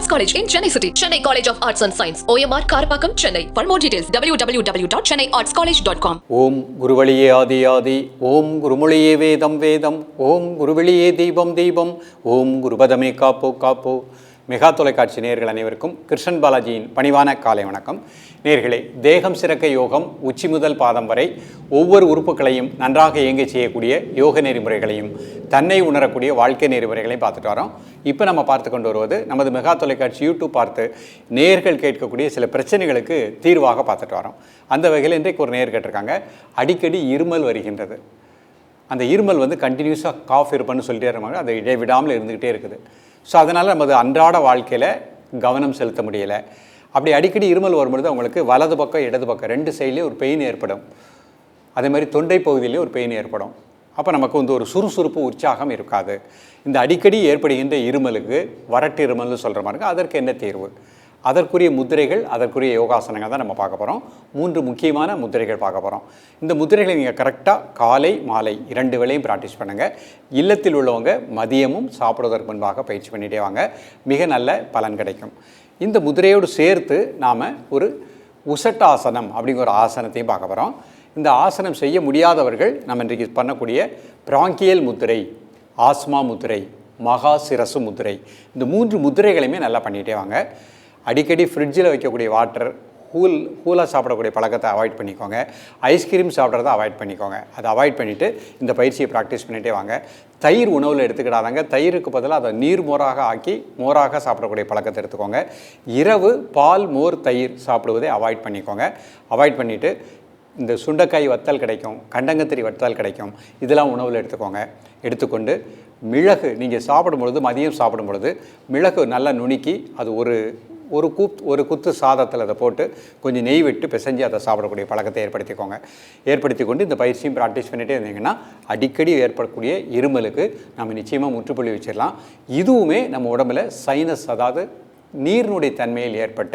Arts College in Chennai City. Chennai College of Arts and Science. OMR Karpakkam, Chennai. For more details, www.chennaiartscollege.com. ஓம் குருவழியே ஆதி ஆதி, ஓம் குருமொழியே வேதம் வேதம், ஓம் குருவெளியே தீபம் தீபம், ஓம் குருபதமே காப்போ காப்போ. Mega தொலைக்காட்சி நேயர்கள் அனைவருக்கும் கிருஷ்ணன் பாலாஜியின் பணிவான காலை வணக்கம். நேயர்களே, தேகம் சிறக்க யோகம் உச்சி முதல் பாதம் வரை ஒவ்வொரு உறுப்புகளையும் நன்றாக இயங்க செய்யக்கூடிய யோக நெறிமுறைகளையும் தன்னை உணரக்கூடிய வாழ்க்கை நெறிமுறைகளையும் பார்த்துட்டு வரோம். இப்போ நம்ம பார்த்து கொண்டு வருவது நமது மெகா தொலைக்காட்சி யூடியூப் பார்த்து நேயர்கள் கேட்கக்கூடிய சில பிரச்சனைகளுக்கு தீர்வாக பார்த்துட்டு வரோம். அந்த வகையில் இன்றைக்கு ஒரு நேயர் கேட்டிருக்காங்க, அடிக்கடி இருமல் வருகின்றது. அந்த இருமல் கண்டினியூஸாக காஃப் இருப்பன்னு சொல்லிட்டே இருப்பாங்க, அது இடைவிடாமல் இருந்துக்கிட்டே இருக்குது. ஸோ அதனால் நமது அன்றாட வாழ்க்கையில் கவனம் செலுத்த முடியலை. அப்படி அடிக்கடி இருமல் வரும்பொழுது அவங்களுக்கு வலது பக்கம் இடது பக்கம் ரெண்டு சைட்லேயும் ஒரு பெயின் ஏற்படும். அதே மாதிரி தொண்டை பகுதியிலேயும் ஒரு பெயின் ஏற்படும். அப்போ நமக்கு ஒரு சுறுசுறுப்பு உற்சாகம் இருக்காது. இந்த அடிக்கடி ஏற்படுகின்ற இருமலுக்கு வறட்டு இருமல்னு சொல்கிற மாதிரி அதற்கு என்ன தீர்வு? அதற்குரிய முத்திரைகள், அதற்குரிய யோகாசனங்கள் தான் நம்ம பார்க்க போகிறோம். 3 முக்கியமான முத்திரைகள் பார்க்க போகிறோம். இந்த முத்திரைகளை நீங்கள் கரெக்டாக காலை மாலை 2 வேளையும் ப்ராக்டிஸ் பண்ணுங்கள். இல்லத்தில் உள்ளவங்க மதியமும் சாப்பிடுவதற்கு முன்பாக பயிற்சி பண்ணிகிட்டே வாங்க, மிக நல்ல பலன் கிடைக்கும். இந்த முதிரையோடு சேர்த்து நாம் ஒரு உசட்டாசனம் அப்படிங்கிற ஒரு ஆசனத்தையும் பார்க்க போகிறோம். இந்த ஆசனம் செய்ய முடியாதவர்கள் நம்ம இன்றைக்கு பண்ணக்கூடிய பிராங்கியல் முத்திரை, ஆஸ்மா முத்திரை, மகா சிரசு முத்திரை, இந்த 3 முத்திரைகளையுமே நல்லா பண்ணிகிட்டே வாங்க. அடிக்கடி ஃப்ரிட்ஜில் வைக்கக்கூடிய வாட்டர், கூலாக சாப்பிடக்கூடிய பழக்கத்தை அவாய்ட் பண்ணிக்கோங்க. ஐஸ்கிரீம் சாப்பிட்றதை அவாய்ட் பண்ணிக்கோங்க. அதை அவாய்ட் பண்ணிவிட்டு இந்த பயிற்சியை ப்ராக்டிஸ் பண்ணிகிட்டே வாங்க. தயிர் உணவில் எடுத்துக்கிடாதாங்க. தயிருக்கு பதிலாக அதை நீர் மோராக ஆக்கி மோராக சாப்பிடக்கூடிய பழக்கத்தை எடுத்துக்கோங்க. இரவு பால் மோர் தயிர் சாப்பிடுவதை அவாய்ட் பண்ணிக்கோங்க. அவாய்ட் பண்ணிவிட்டு இந்த சுண்டைக்காய் வத்தல் கிடைக்கும், கண்டங்கத்திரி வத்தல் கிடைக்கும், இதெல்லாம் உணவில் எடுத்துக்கோங்க. எடுத்துக்கொண்டு மிளகு நீங்கள் சாப்பிடும் பொழுது, மதியம் சாப்பிடும் பொழுது மிளகு நல்லா நுணுக்கி அது ஒரு குத்து சாதத்தில் அதை போட்டு கொஞ்சம் நெய் விட்டு பிசைஞ்சு அதை சாப்பிடக்கூடிய பழக்கத்தை ஏற்படுத்தி கொண்டு இந்த பயிற்சியும் ப்ராக்டிஸ் பண்ணிகிட்டே இருந்தீங்கன்னா அடிக்கடி ஏற்படக்கூடிய இருமலுக்கு நம்ம நிச்சயமாக முற்றுப்புள்ளி வச்சிடலாம். இதுவுமே நம்ம உடம்புல சைனஸ், அதாவது நீரினுடைய தன்மையில் ஏற்பட்ட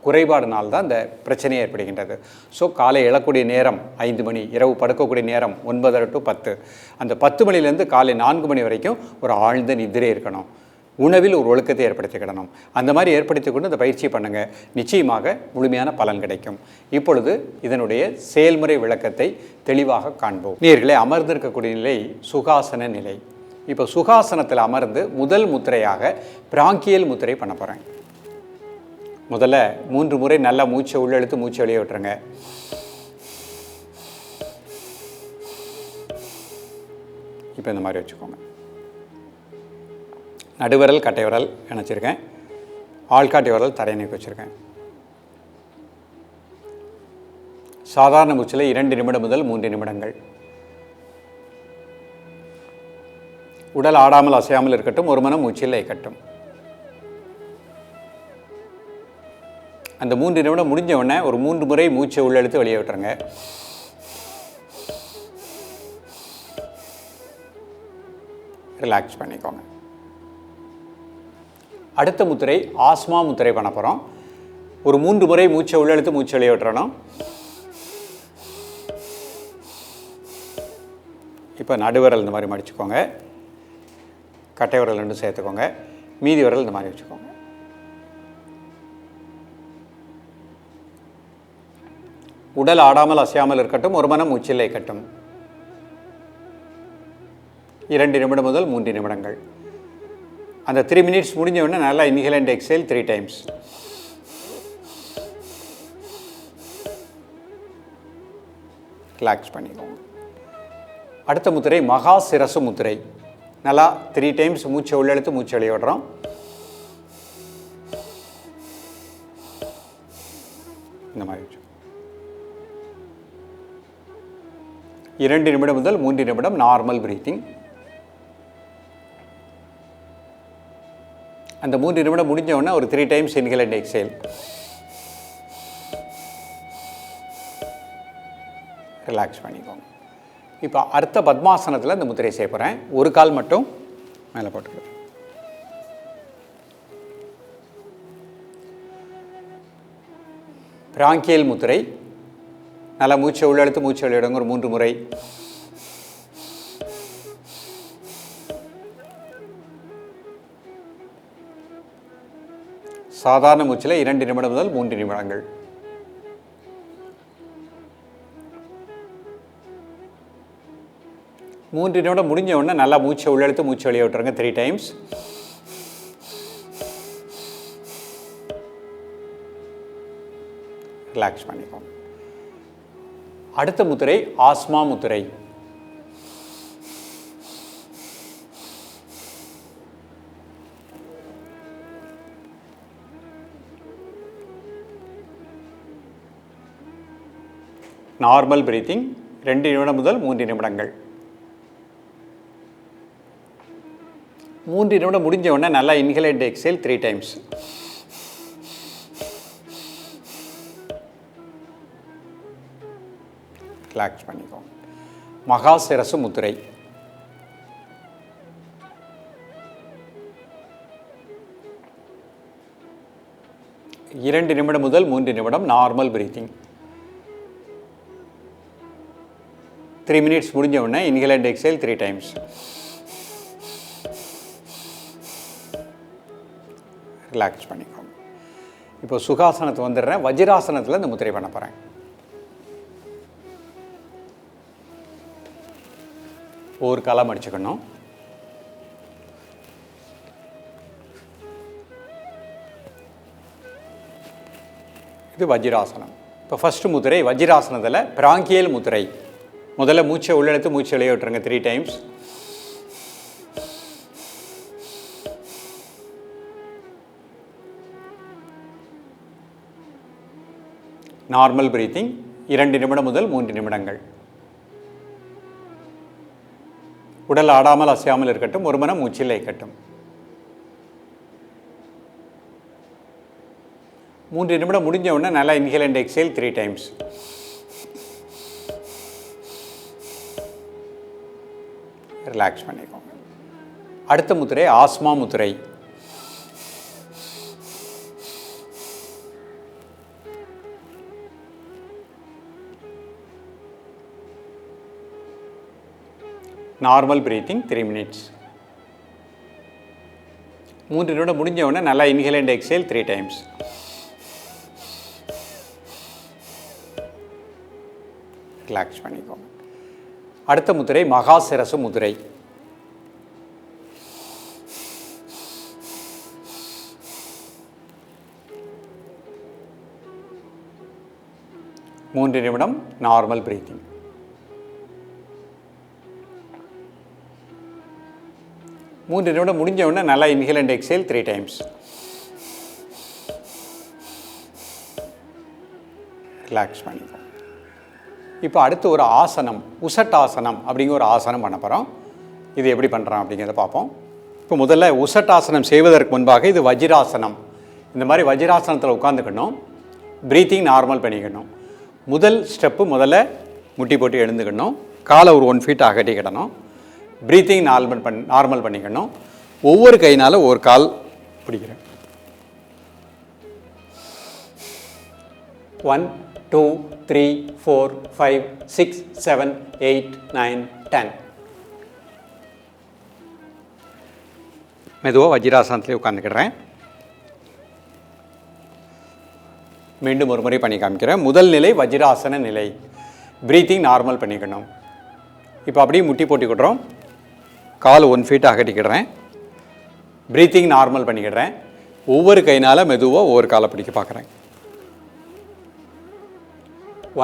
குறைபாடுனால் தான் இந்த பிரச்சனை ஏற்படுகின்றது. ஸோ காலை எழக்கூடிய நேரம் 5 மணி, இரவு படுக்கக்கூடிய நேரம் 9:30 to 10. அந்த 10 மணிலேருந்து காலை 4 மணி வரைக்கும் ஒரு ஆழ்ந்த நிதிரை இருக்கணும். உணவில் ஒரு ஒழுக்கத்தை ஏற்படுத்திக்கிடணும். அந்த மாதிரி ஏற்படுத்தி கொண்டு இந்த பயிற்சியை பண்ணுங்கள், நிச்சயமாக முழுமையான பலன் கிடைக்கும். இப்பொழுது இதனுடைய செயல்முறை விளக்கத்தை தெளிவாக காண்போம். நேயர்களே, அமர்ந்திருக்கக்கூடிய நிலை சுகாசன நிலை. இப்போ சுகாசனத்தில் அமர்ந்து முதல் முத்திரையாக பிராங்கியல் முத்திரை பண்ண போகிறேன். முதல்ல 3 முறை நல்லா மூச்சை உள்ளெழுத்து மூச்சை வெளியே விட்டுருங்க. இப்போ இந்த மாதிரி வச்சுக்கோங்க. நடுவிரல் கட்டை விரல் இணைச்சிருக்கேன், ஆள்காட்டி விரல் தரையணைக்கு வச்சுருக்கேன். சாதாரண மூச்சில் 2 நிமிடம் முதல் 3 நிமிடங்கள். உடல் ஆடாமல் அசையாமல் இருக்கட்டும், ஒரு மனம் மூச்சில் லயிக்கட்டும். அந்த 3 நிமிடம் முடிஞ்ச உடனே ஒரு 3 முறை மூச்சை உள்ளெழுத்து வெளியே விட்டுருங்க. ரிலாக்ஸ் பண்ணிக்கோங்க. அடுத்த முத்திரை ஆஸ்மா முத்திரை பண்ண போகிறோம். ஒரு 3 முறை மூச்சை உள்ளெழுத்து மூச்சை வெளியே விட்டுறணும். இப்போ நடுவிரல் இந்த மாதிரி மடிச்சுக்கோங்க, கட்டை விரல் 2 சேர்த்துக்கோங்க, மீதி விரல் இந்த மாதிரி வச்சுக்கோங்க. உடல் ஆடாமல் அசையாமல் இருக்கட்டும், ஒரு மனம் மூச்சில் லயிக்கட்டும். 2 நிமிடம் முதல் 3 நிமிடங்கள். அந்த 3 மினிட்ஸ் முடிஞ்ச உடனே நல்லா inhale and exhale 3 times. Relax பண்ணிக்கோங்க. அடுத்த முத்திரை மகா சிரசு முத்திரை. நல்லா 3 டைம்ஸ் மூச்சை உள்ளெழுத்து மூச்சை வெளியே விடுறோம். இந்த மாதிரி 2 நிமிடம் முதல் 3 நிமிடம் நார்மல் பிரீத்திங். அந்த 3 நிமிடம் முடிஞ்ச உடனே ஒரு 3 times inhale and exhale. Relax பண்ணிக்கோங்க. இப்போ அடுத்த பத்மாசனத்தில் இந்த முத்திரை செய்ய போகிறேன். ஒரு கால் மட்டும் மேலே போட்டுக்கிறேன். பிராங்கியல் முத்திரை. நல்லா மூச்சை உள்ளெழுத்து மூச்சை வெளியிடுங்க ஒரு 3 முறை. சாதாரண மூச்சில் 2 நிமிடம் முதல் 3 நிமிடங்கள். மூன்று நிமிடம் முடிஞ்ச உடனே நல்லா மூச்சை உள்ளெழுத்து மூச்சு வெளியே விட்டுருங்க 3 டைம்ஸ். ரிலாக்ஸ் பண்ணிக்கோங்க. அடுத்த முத்திரை ஆஸ்மா முத்திரை. நார்மல் பிரீத்திங் 2 நிமிடம் முதல் 3 நிமிடங்கள். 3 நிமிடம் முடிஞ்ச உடனே நல்லா inhale and exhale 3 times. Relax பண்ணிக்கோங்க. மகா சிரசு முத்திரை. இரண்டு நிமிடம் முதல் 3 நிமிடம் நார்மல் பிரீத்திங். 3 மினிட்ஸ் முடிஞ்ச உடனே inhale and exhale 3 times. Relax பண்ணிக்கோங்க. இப்போ சுகாசனத்துக்கு வந்துடுறேன். வஜ்ராசனத்தில் இந்த முத்திரை பண்ண போகிறேன். ஒரு காலம் அடிச்சுக்கணும். இது வஜ்ராசனம். இப்போ ஃபஸ்ட்டு முத்திரை வஜ்ராசனத்தில் பிராங்கியல் முத்திரை. முதல்ல மூச்சை உள்ளெடுத்து மூச்சை வெளியே விட்டுருங்க 3 டைம்ஸ். நார்மல் பிரீத்திங் 2 நிமிடம் முதல் 3 நிமிடங்கள். உடல் ஆடாமல் அசையாமல் இருக்கட்டும். ஒரு மனம் மூச்சில் இருக்கட்டும். 3 நிமிடம் முடிஞ்ச உடனே நல்லா inhale and exhale 3 times. Relax பண்ணிக்கோங்க. அடுத்த முத்திரை ஆஸ்மா முத்திரை. Normal breathing 3 minutes. 3 நிமிடம் முடிஞ்ச உடனே நல்லா inhale and exhale 3 times. Relax பண்ணிக்கோங்க. அடுத்த முத்திரை மகா சிரசு முத்திரை. மூன்று நிமிடம் நார்மல் பிரீத்திங். 3 நிமிடம் முடிஞ்ச உடனே நல்லா inhale and exhale 3 times. Relax பண்ணிக்கோங்க. இப்போ அடுத்து ஒரு ஆசனம், உசட்டாசனம் அப்படிங்கிற ஒரு ஆசனம் பண்ண போகிறோம். இது எப்படி பண்ணுறோம் அப்படிங்கிறத பார்ப்போம். இப்போ முதல்ல உசட்டாசனம் செய்வதற்கு முன்பாக இது வஜ்ராசனம். இந்த மாதிரி வஜ்ராசனத்தில் உட்காந்துக்கணும். ப்ரீத்திங் நார்மல் பண்ணிக்கணும். முதல் ஸ்டெப்பு முதல்ல முட்டி போட்டு எழுந்துக்கணும். காலை ஒரு 1 ஃபீட் அகட்டிக்கிடணும். ப்ரீத்திங் நார்மல் பண்ணிக்கணும். ஒவ்வொரு கையினால் ஒவ்வொரு கால் பிடிக்கிறேன். 1 2 3 4 5 6 7 8 9 10. மெதுவாக வஜ்ராசனத்திலே உட்காந்துக்கிடுறேன். மீண்டும் ஒரு முறை பண்ணி காமிக்கிறேன். முதல் நிலை வஜ்ராசன நிலை. ப்ரீத்திங் நார்மல் பண்ணிக்கணும். இப்போ அப்படியே முட்டி போட்டுக்கிடுறோம். கால் 1 ஃபீட் அகட்டிக்கிடுறேன். ப்ரீத்திங் நார்மல் பண்ணிக்கிடுறேன். ஒவ்வொரு கையினால் மெதுவாக ஒவ்வொரு காலை பிடிக்க பார்க்குறேன்.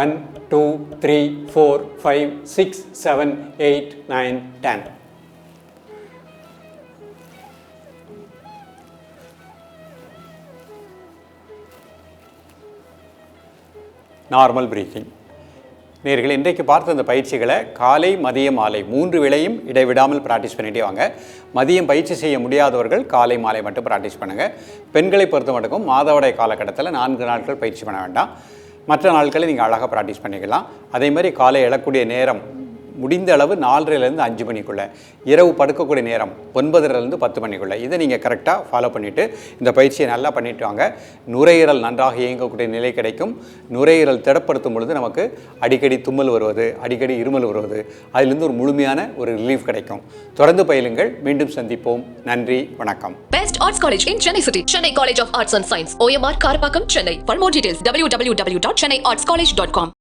1 2 3 4 5 6 7 8 9 10. Normal breathing. நேயர்களே, இன்றைக்கு பார்த்த இந்த பயிற்சிகளை காலை மதியம் மாலை 3 வேளையும் இடைவிடாமல் ப்ராக்டிஸ் பண்ணிகிட்டே வாங்க. மதியம் பயிற்சி செய்ய முடியாதவர்கள் காலை மாலை மட்டும் ப்ராக்டிஸ் பண்ணுங்கள். பெண்களை பொறுத்த மட்டும் மாதவிடாய் காலகட்டத்தில் 4 நாட்கள் பயிற்சி பண்ண வேண்டாம். மற்ற நாட்களில் நீங்கள் அழகாக ப்ராக்டிஸ் பண்ணிக்கலாம். அதே மாதிரி காலை எழக்கூடிய நேரம் முடிந்த அளவு 4:30லேருந்து 5 மணிக்குள்ளே, இரவு படுக்கக்கூடிய நேரம் 9:30லேருந்து 10 மணிக்குள்ளே. இதை நீங்கள் கரெக்டாக ஃபாலோ பண்ணிவிட்டு இந்த பயிற்சியை நல்லா பண்ணிட்டு வாங்க. நுரையீரல் நன்றாக இயங்கக்கூடிய நிலை கிடைக்கும். நுரையீரல் திடப்படுத்தும் பொழுது நமக்கு அடிக்கடி தும்மல் வருவது, அடிக்கடி இருமல் வருவது, அதிலிருந்து ஒரு முழுமையான ஒரு ரிலீஃப் கிடைக்கும். தொடர்ந்து பயிலுங்கள். மீண்டும் சந்திப்போம். நன்றி, வணக்கம். Best Arts College in Chennai City. Chennai College of Arts and Science. OMR Karpakkam, Chennai. For more details, www.chennaiartscollege.com.